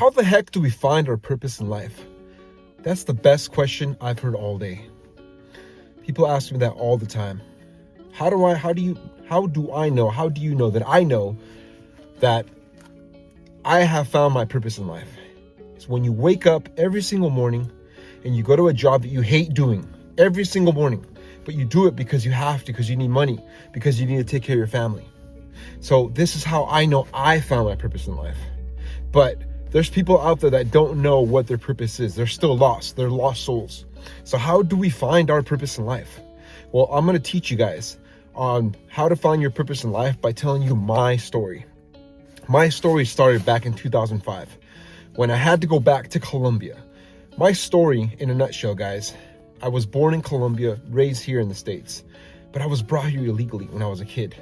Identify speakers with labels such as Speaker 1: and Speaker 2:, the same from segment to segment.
Speaker 1: How the heck do we find our purpose in life? That's the best question I've heard all day. People ask me that all the time. How do you know that I know that I have found my purpose in life? It's when you wake up every single morning and you go to a job that you hate doing every single morning, but you do it because you have to, because you need money, because you need to take care of your family. So this is how I know I found my purpose in life. But there's people out there that don't know what their purpose is. They're still lost. They're lost souls. So how do we find our purpose in life? Well, I'm going to teach you guys on how to find your purpose in life by telling you my story. My story started back in 2005 when I had to go back to Colombia. My story in a nutshell, guys, I was born in Colombia, raised here in the States, but I was brought here illegally when I was a kid.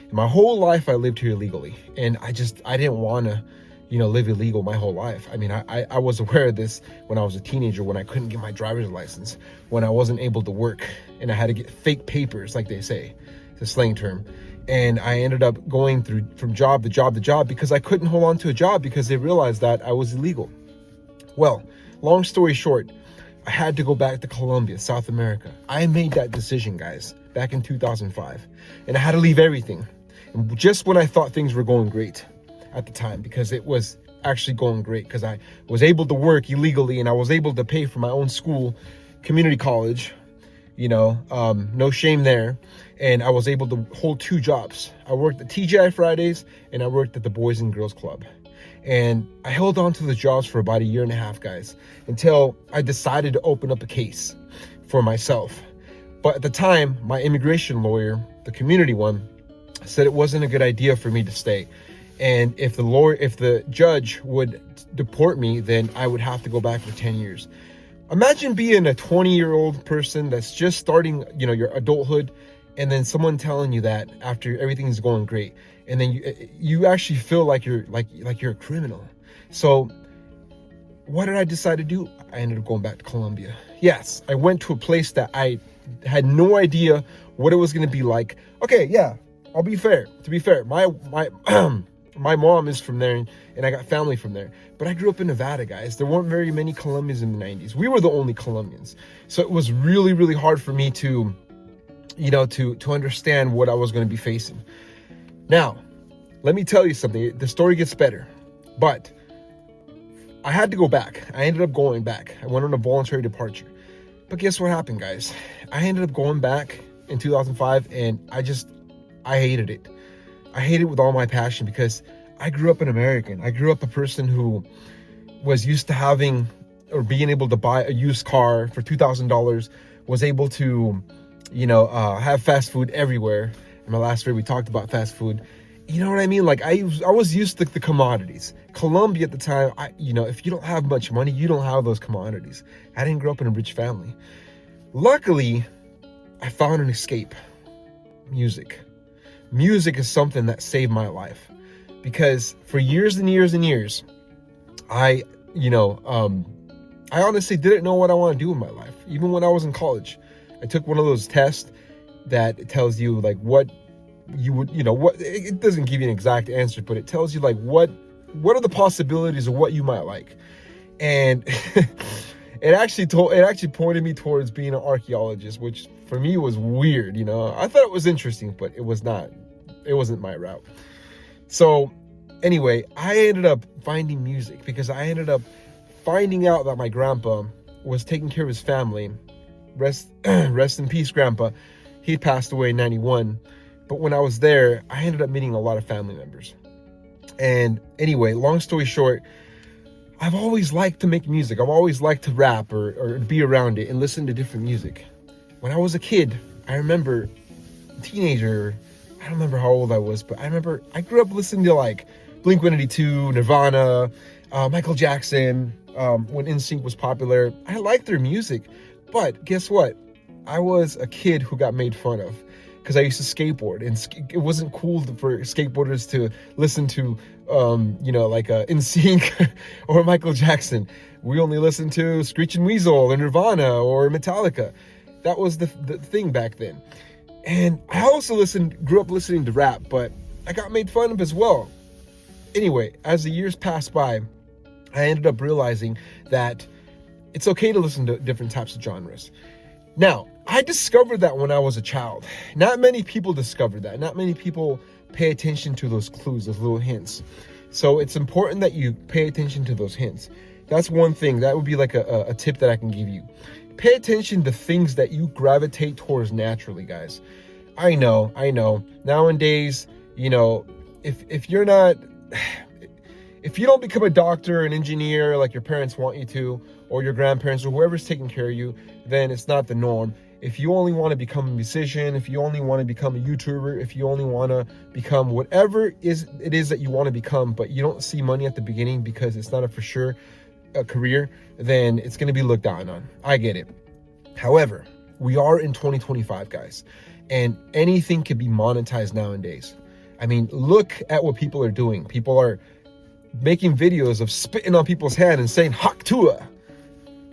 Speaker 1: And my whole life I lived here illegally, and I didn't want to live illegal my whole life. I mean, I was aware of this when I was a teenager, when I couldn't get my driver's license, when I wasn't able to work, and I had to get fake papers, like they say. It's a slang term. And I ended up going from job to job to job because I couldn't hold on to a job because they realized that I was illegal. Well, long story short, I had to go back to Colombia, South America. I made that decision, guys, back in 2005. And I had to leave everything. And just when I thought things were going great at the time, because it was actually going great, because I was able to work illegally and I was able to pay for my own school, community college, no shame there. And I was able to hold 2 jobs. I worked at TGI Fridays and I worked at the Boys and Girls Club. And I held on to the jobs for about 1.5 years, guys, until I decided to open up a case for myself. But at the time, my immigration lawyer, the community one, said it wasn't a good idea for me to stay. And if the judge would deport me, then I would have to go back for 10 years. Imagine being a 20-year-old person that's just starting, your adulthood, and then someone telling you that after everything's going great, and then you actually feel like you're a criminal. So what did I decide to do? I ended up going back to Colombia. Yes, I went to a place that I had no idea what it was going to be like. Okay, yeah, I'll be fair. To be fair, my my mom is from there, and I got family from there. But I grew up in Nevada, guys. There weren't very many Colombians in the 90s. We were the only Colombians. So it was really, really hard for me to understand what I was going to be facing. Now, let me tell you something. The story gets better. But I had to go back. I ended up going back. I went on a voluntary departure. But guess what happened, guys? I ended up going back in 2005, and I hated it. I hate it with all my passion because I grew up an American. I grew up a person who was used to having or being able to buy a used car for $2,000, was able to, have fast food everywhere. In my last video, we talked about fast food. You know what I mean? Like I was used to the commodities. Colombia at the time, if you don't have much money, you don't have those commodities. I didn't grow up in a rich family. Luckily, I found an escape. Music. Music is something that saved my life, because for years and years and years, I honestly didn't know what I want to do in my life. Even when I was in college, I took one of those tests that tells you like what you would, it doesn't give you an exact answer, but it tells you like what are the possibilities of what you might like. And it actually pointed me towards being an archaeologist, which for me was weird. I thought it was interesting, but it wasn't my route. So anyway, I ended up finding music because I ended up finding out that my grandpa was taking care of his family. Rest in peace, Grandpa. He passed away in 91. But when I was there, I ended up meeting a lot of family members. And anyway, long story short, I've always liked to make music. I've always liked to rap or be around it and listen to different music. When I was a kid, I remember, teenager, I don't remember how old I was, but I remember I grew up listening to like Blink-182, Nirvana, Michael Jackson, when NSYNC was popular. I liked their music, but guess what? I was a kid who got made fun of because I used to skateboard, and it wasn't cool for skateboarders to listen to, like NSYNC or Michael Jackson. We only listened to Screeching Weasel or Nirvana or Metallica. That was the thing back then. And I also grew up listening to rap, but I got made fun of as well. Anyway, as the years passed by, I ended up realizing that it's okay to listen to different types of genres. Now, I discovered that when I was a child. Not many people discover that. Not many people pay attention to those clues, those little hints. So it's important that you pay attention to those hints. That's one thing. That would be like a tip that I can give you. Pay attention to things that you gravitate towards naturally, guys. I know. Nowadays, if you're not, if you don't become a doctor, an engineer, like your parents want you to, or your grandparents, or whoever's taking care of you, then it's not the norm. If you only want to become a musician, if you only want to become a YouTuber, if you only want to become whatever it is that you want to become, but you don't see money at the beginning because it's not a for sure a career, then it's going to be looked down on. I get it. However, we are in 2025, guys, and anything can be monetized nowadays. I mean, look at what people are doing. People are making videos of spitting on people's hand and saying "Hak tua."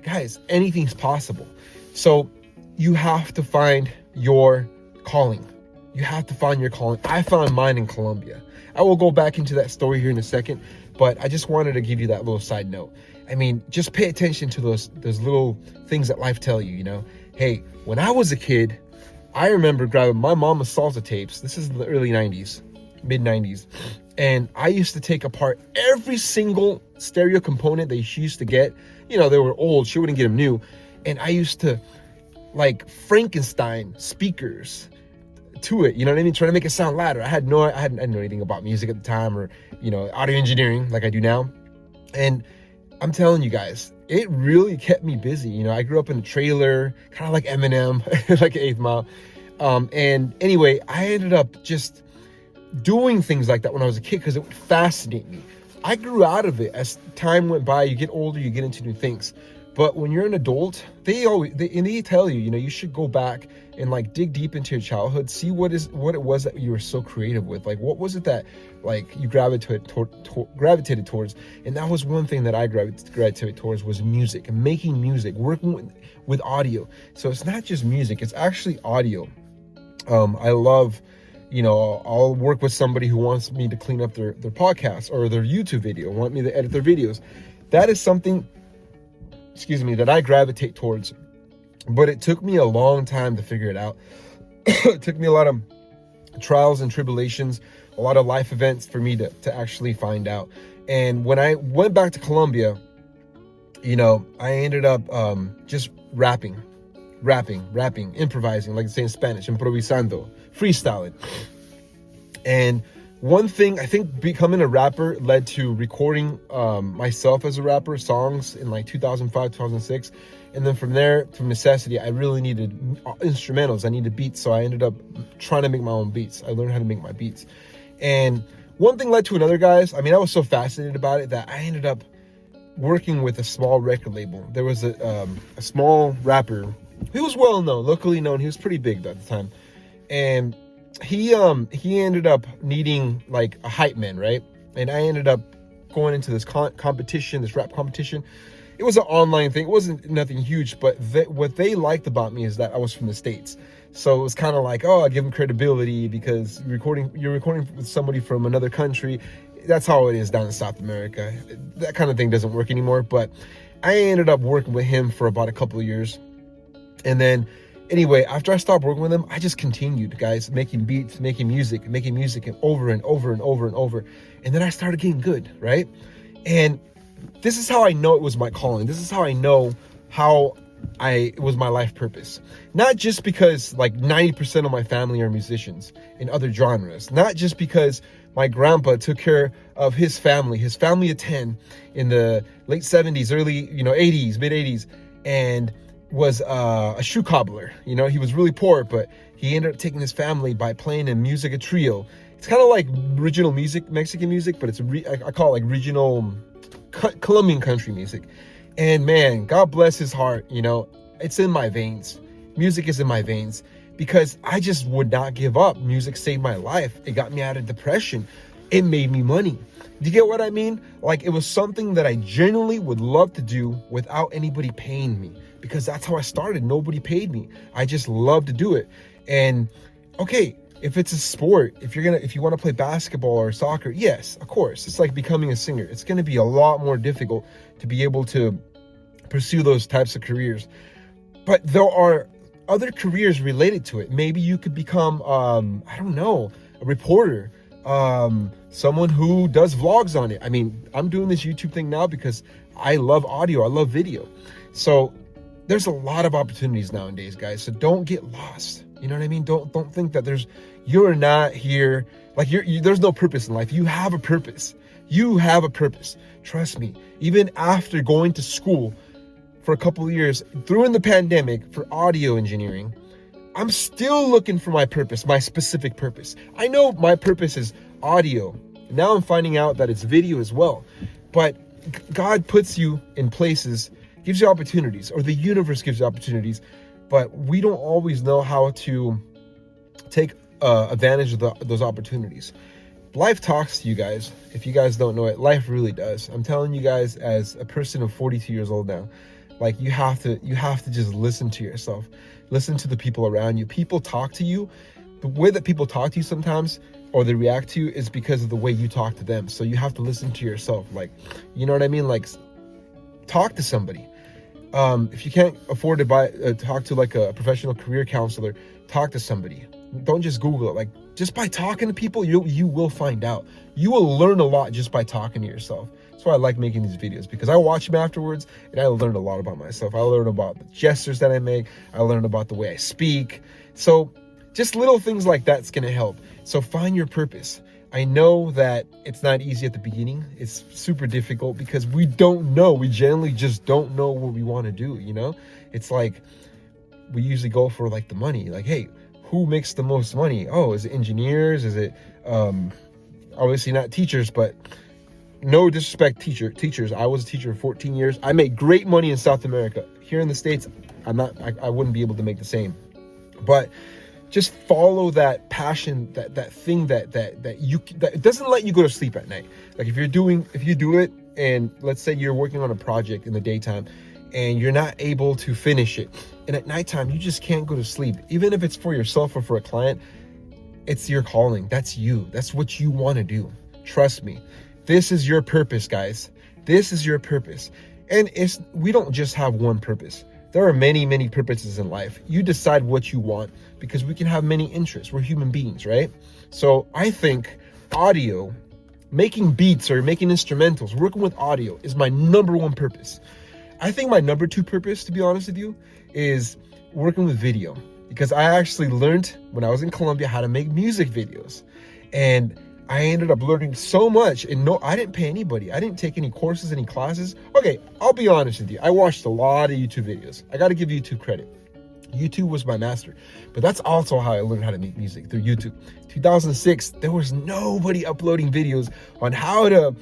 Speaker 1: Guys, anything's possible. So you have to find your calling. You have to find your calling. I found mine in Colombia. I will go back into that story here in a second, but I just wanted to give you that little side note. I mean, just pay attention to those little things that life tell you, Hey, when I was a kid, I remember grabbing my mama's salsa tapes. This is in the early 90s, mid 90s. And I used to take apart every single stereo component that she used to get. They were old. She wouldn't get them new. And I used to like Frankenstein speakers to it. You know what I mean? Trying to make it sound louder. I didn't know anything about music at the time or, audio engineering like I do now. And I'm telling you guys, it really kept me busy. I grew up in a trailer, kind of like Eminem, like 8th Mile. And anyway, I ended up just doing things like that when I was a kid because it would fascinate me. I grew out of it as time went by. You get older, you get into new things. But when you're an adult, they tell you, you should go back and like dig deep into your childhood, see what it was that you were so creative with. Like, what was it that like you gravitated towards? And that was one thing that I gravitated towards was music and making music, working with audio. So it's not just music; it's actually audio. I love. I'll work with somebody who wants me to clean up their podcast or their YouTube video, want me to edit their videos. That is something, that I gravitate towards. But it took me a long time to figure it out. It took me a lot of trials and tribulations, a lot of life events for me to actually find out. And when I went back to Colombia, I ended up just rapping, improvising, like they say in Spanish, improvisando, freestyling. And one thing, I think becoming a rapper led to recording myself as a rapper, songs in like 2005, 2006. And then from there, from necessity, I really needed instrumentals. I needed beats. So I ended up trying to make my own beats. I learned how to make my beats. And one thing led to another, guys. I mean, I was so fascinated about it that I ended up working with a small record label. There was a small rapper. He was well known, locally known. He was pretty big at the time. And he ended up needing like a hype man, right? And I ended up going into this competition, this rap competition. It was an online thing. It wasn't nothing huge, but what they liked about me is that I was from the States. So it was kind of like, oh, I give them credibility because you're recording with somebody from another country. That's how it is down in South America. That kind of thing doesn't work anymore. But I ended up working with him for about a couple of years. And then anyway, after I stopped working with him, I just continued, guys, making beats, making music and over and over and over and over. And then I started getting good, right? And this is how I know it was my calling. This is how I know it was my life purpose. Not just because like 90% of my family are musicians in other genres. Not just because my grandpa took care of his family of 10 in the late 70s, early, 80s, mid 80s, and was a shoe cobbler. He was really poor, but he ended up taking his family by playing in music, a trio. It's kind of like original music, Mexican music, but it's I call it like regional Colombian country music. And man, God bless his heart. It's in my veins. Music is in my veins because I just would not give up. Music saved my life. It got me out of depression. It made me money. Do you get what I mean? Like, it was something that I genuinely would love to do without anybody paying me, because that's how I started. Nobody paid me. I just loved to do it. And okay, If it's a sport, if you want to play basketball or soccer, yes, of course. It's like becoming a singer. It's going to be a lot more difficult to be able to pursue those types of careers. But there are other careers related to it. Maybe you could become, I don't know, a reporter, someone who does vlogs on it. I mean, I'm doing this YouTube thing now because I love audio, I love video. So there's a lot of opportunities nowadays, guys. So don't get lost. You know what I mean? Don't think that you're not here, like there's no purpose in life. You have a purpose. You have a purpose. Trust me. Even after going to school for a couple of years, during the pandemic for audio engineering, I'm still looking for my purpose, my specific purpose. I know my purpose is audio. Now I'm finding out that it's video as well. But God puts you in places, gives you opportunities, or the universe gives you opportunities, but we don't always know how to take advantage of those opportunities. Life talks to you guys. If you guys don't know it, life really does. I'm telling you guys, as a person of 42 years old now, like you have to just listen to yourself. Listen to the people around you. People talk to you. The way that people talk to you sometimes, or they react to you, is because of the way you talk to them. So you have to listen to yourself. Like, you know what I mean? Like, talk to somebody. If you can't afford to talk to like a professional career counselor, talk to somebody. Don't just Google it. Like, just by talking to people, you will find out. You will learn a lot just by talking to yourself. That's why I like making these videos, because I watch them afterwards and I learned a lot about myself. I learned about the gestures that I make. I learned about the way I speak. So just little things like that's going to help. So find your purpose. I know that it's not easy at the beginning. It's super difficult because we don't know. We generally just don't know what we want to do, you know? It's like we usually go for like the money. Like, hey, who makes the most money? Oh, is it engineers? Is it obviously not teachers, but no disrespect teachers. I was a teacher for 14 years. I made great money in South America. Here in the States, I wouldn't be able to make the same. But just follow that passion, that thing that doesn't let you go to sleep at night. Like if you do it, and let's say you're working on a project in the daytime and you're not able to finish it, and at nighttime you just can't go to sleep, even if it's for yourself or for a client, it's your calling. That's you. That's what you want to do. Trust me. This is your purpose, guys. This is your purpose. And we don't just have one purpose. There are many, many purposes in life. You decide what you want, because we can have many interests. We're human beings, right? So I think audio, making beats or making instrumentals, working with audio is my number one purpose. I think my number two purpose, to be honest with you, is working with video, because I actually learned when I was in Colombia how to make music videos. And I ended up learning so much, and no, I didn't pay anybody. I didn't take any courses, any classes. Okay, I'll be honest with you. I watched a lot of YouTube videos. I got to give YouTube credit. YouTube was my master, but that's also how I learned how to make music, through YouTube. 2006, there was nobody uploading videos on how to,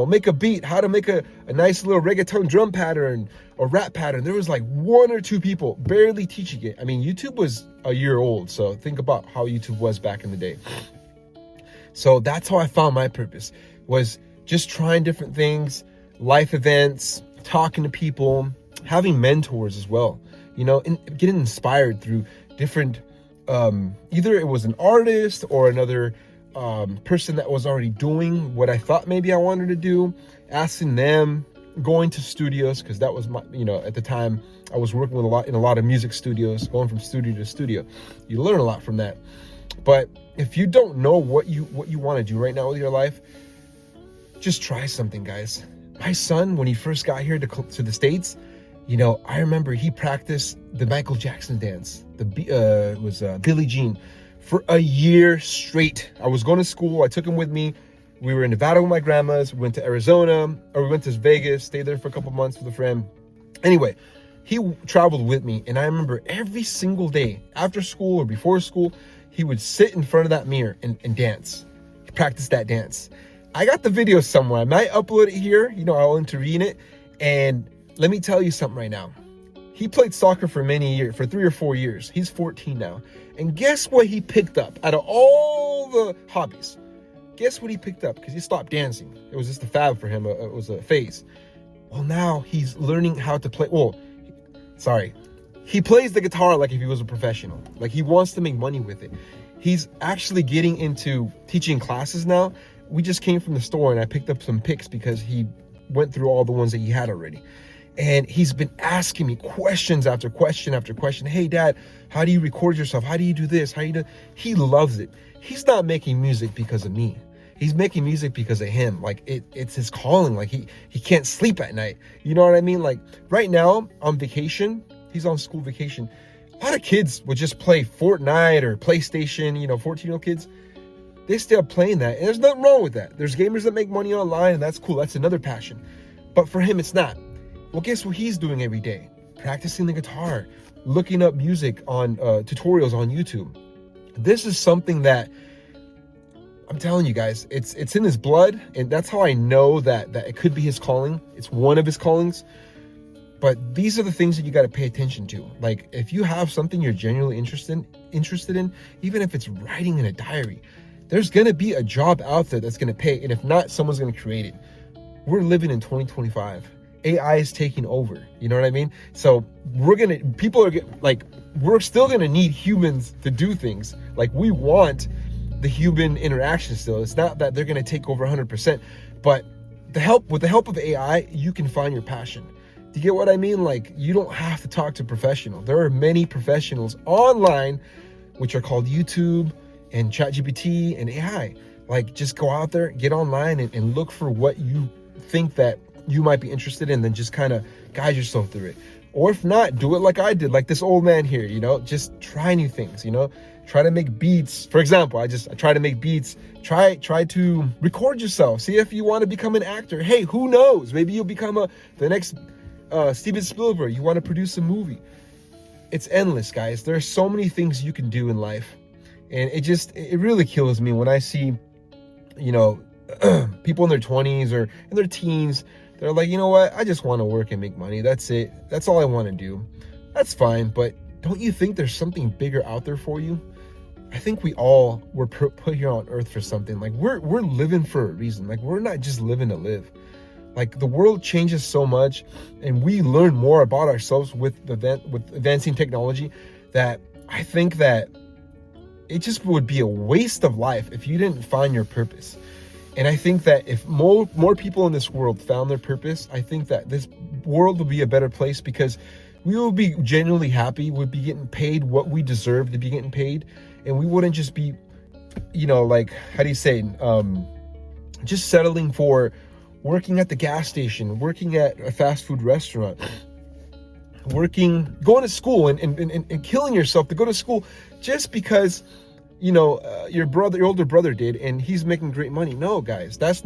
Speaker 1: make a beat, how to make a nice little reggaeton drum pattern or rap pattern. There was like one or two people barely teaching it. I mean, YouTube was a year old, so think about how YouTube was back in the day. So that's how I found my purpose, was just trying different things, life events, talking to people, having mentors as well, and getting inspired through different, either it was an artist or another person that was already doing what I thought maybe I wanted to do, asking them, going to studios, because that was my, at the time I was working in a lot of music studios, going from studio to studio. You learn a lot from that. But if you don't know what you want to do right now with your life, just try something, guys. My son, when he first got here to the States, I remember he practiced the Michael Jackson dance. It was Billie Jean for a year straight. I was going to school. I took him with me. We were in Nevada with my grandmas. We went to Arizona, or we went to Vegas, stayed there for a couple months with a friend. Anyway, he traveled with me, and I remember every single day after school or before school, he would sit in front of that mirror and dance, practice that dance. I got the video somewhere. I might upload it here. I'll intervene it. And let me tell you something right now. He played soccer for many years, for 3 or 4 years. He's 14 now. And guess what he picked up out of all the hobbies? Guess what he picked up? Because he stopped dancing. It was just a fad for him. It was a phase. Well, now he's learning how to play. He plays the guitar like if he was a professional. Like he wants to make money with it. He's actually getting into teaching classes now. We just came from the store and I picked up some pics because he went through all the ones that he had already. And he's been asking me questions after question after question. Hey, Dad, how do you record yourself? How do you do this? How do you do? He loves it. He's not making music because of me. He's making music because of him. Like it's his calling. Like he can't sleep at night. You know what I mean? Like right now on vacation, he's on school vacation. A lot of kids would just play Fortnite or PlayStation, 14-year-old kids. They stay up playing that. And there's nothing wrong with that. There's gamers that make money online, and that's cool. That's another passion. But for him, it's not. Well, guess what he's doing every day? Practicing the guitar, looking up music on tutorials on YouTube. This is something that I'm telling you guys, it's in his blood, and that's how I know that it could be his calling. It's one of his callings. But these are the things that you got to pay attention to. Like if you have something you're genuinely interested in, even if it's writing in a diary, there's going to be a job out there that's going to pay. And if not, someone's going to create it. We're living in 2025. AI is taking over. You know what I mean? So we're still going to need humans to do things. Like we want the human interaction still. It's not that they're going to take over 100%, but with the help of AI, you can find your passion. Do you get what I mean? Like you don't have to talk to a professional. There are many professionals online, which are called YouTube and ChatGPT and AI. Like just go out there, get online and look for what you think that you might be interested in, then just kind of guide yourself through it. Or if not, do it like I did, like this old man here, just try new things, try to make beats. For example, I try to make beats, try to record yourself, see if you want to become an actor. Hey, who knows? Maybe you'll become the next Steven Spielberg. You want to produce a movie. It's endless, guys. There are so many things you can do in life. And it really kills me when I see, people in their 20s or in their teens. They're like, you know what? I just want to work and make money. That's it. That's all I want to do. That's fine. But don't you think there's something bigger out there for you? I think we all were put here on earth for something. Like we're living for a reason. Like we're not just living to live. Like the world changes so much and we learn more about ourselves with advancing technology that I think that it just would be a waste of life if you didn't find your purpose. And I think that if more people in this world found their purpose, I think that this world will be a better place because we will be genuinely happy. We'll be getting paid what we deserve to be getting paid. And we wouldn't just be, like, how do you say, just settling for working at the gas station, working at a fast food restaurant, going to school and killing yourself to go to school just because your older brother did and he's making great money. No, guys, that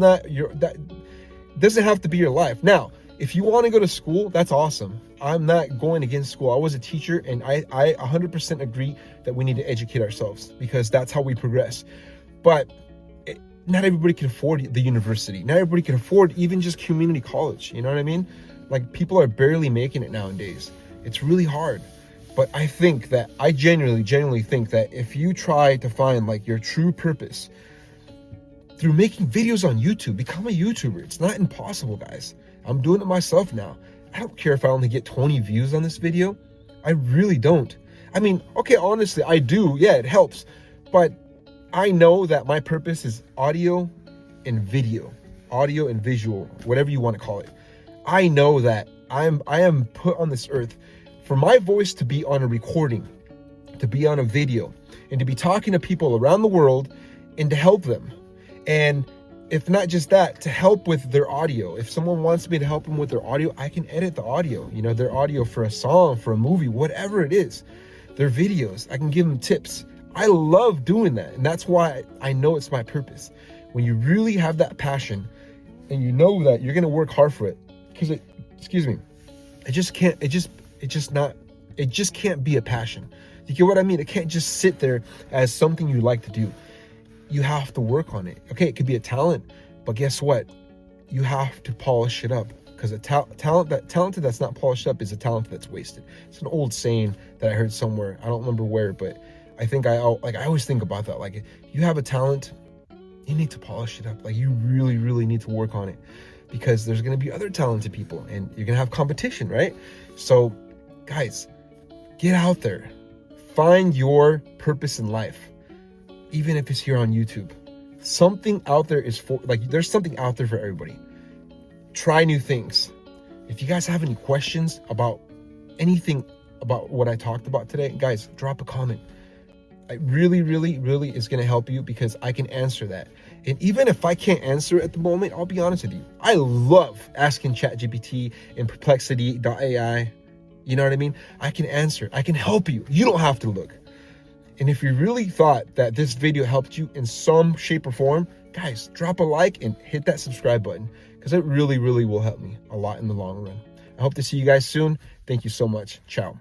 Speaker 1: doesn't have to be your life. Now, if you want to go to school, that's awesome. I'm not going against school. I was a teacher and I 100% agree that we need to educate ourselves because that's how we progress. But not everybody can afford the university. Not everybody can afford even just community college. You know what I mean? Like people are barely making it nowadays. It's really hard. But I think that I genuinely think that if you try to find like your true purpose through making videos on YouTube, become a YouTuber. It's not impossible, guys. I'm doing it myself now. I don't care if I only get 20 views on this video. I really don't. I mean, okay, honestly, I do. Yeah, it helps. But I know that my purpose is audio and video, audio and visual, whatever you want to call it. I know that I am put on this earth for my voice to be on a recording, to be on a video, and to be talking to people around the world and to help them. And if not just that, to help with their audio. If someone wants me to help them with their audio, I can edit the audio, their audio for a song, for a movie, whatever it is, their videos. I can give them tips. I love doing that. And that's why I know it's my purpose. When you really have that passion and you know that you're going to work hard for it, because it just can't be a passion. You get what I mean? It can't just sit there as something you like to do. You have to work on it. Okay, it could be a talent, but guess what? You have to polish it up because a talent that's not polished up is a talent that's wasted. It's an old saying that I heard somewhere. I don't remember where, but I think I always think about that. Like, if you have a talent, you need to polish it up. Like, you really, really need to work on it because there's going to be other talented people and you're going to have competition, right? So, guys, get out there. Find your purpose in life. even if it's here on YouTube. Something out there is for, like, there's something out there for everybody. Try new things. If you guys have any questions about anything about what I talked about today, guys, drop a comment. It really is going to help you, because I can answer that. And even if I can't answer it at the moment, I'll be honest with you, I love asking ChatGPT and Perplexity.ai. You know what I mean? I can answer it. I can help you. You don't have to look. And if you really thought that this video helped you in some shape or form, guys, drop a like and hit that subscribe button, because it really will help me a lot in the long run. I hope to see you guys soon. Thank you so much. Ciao.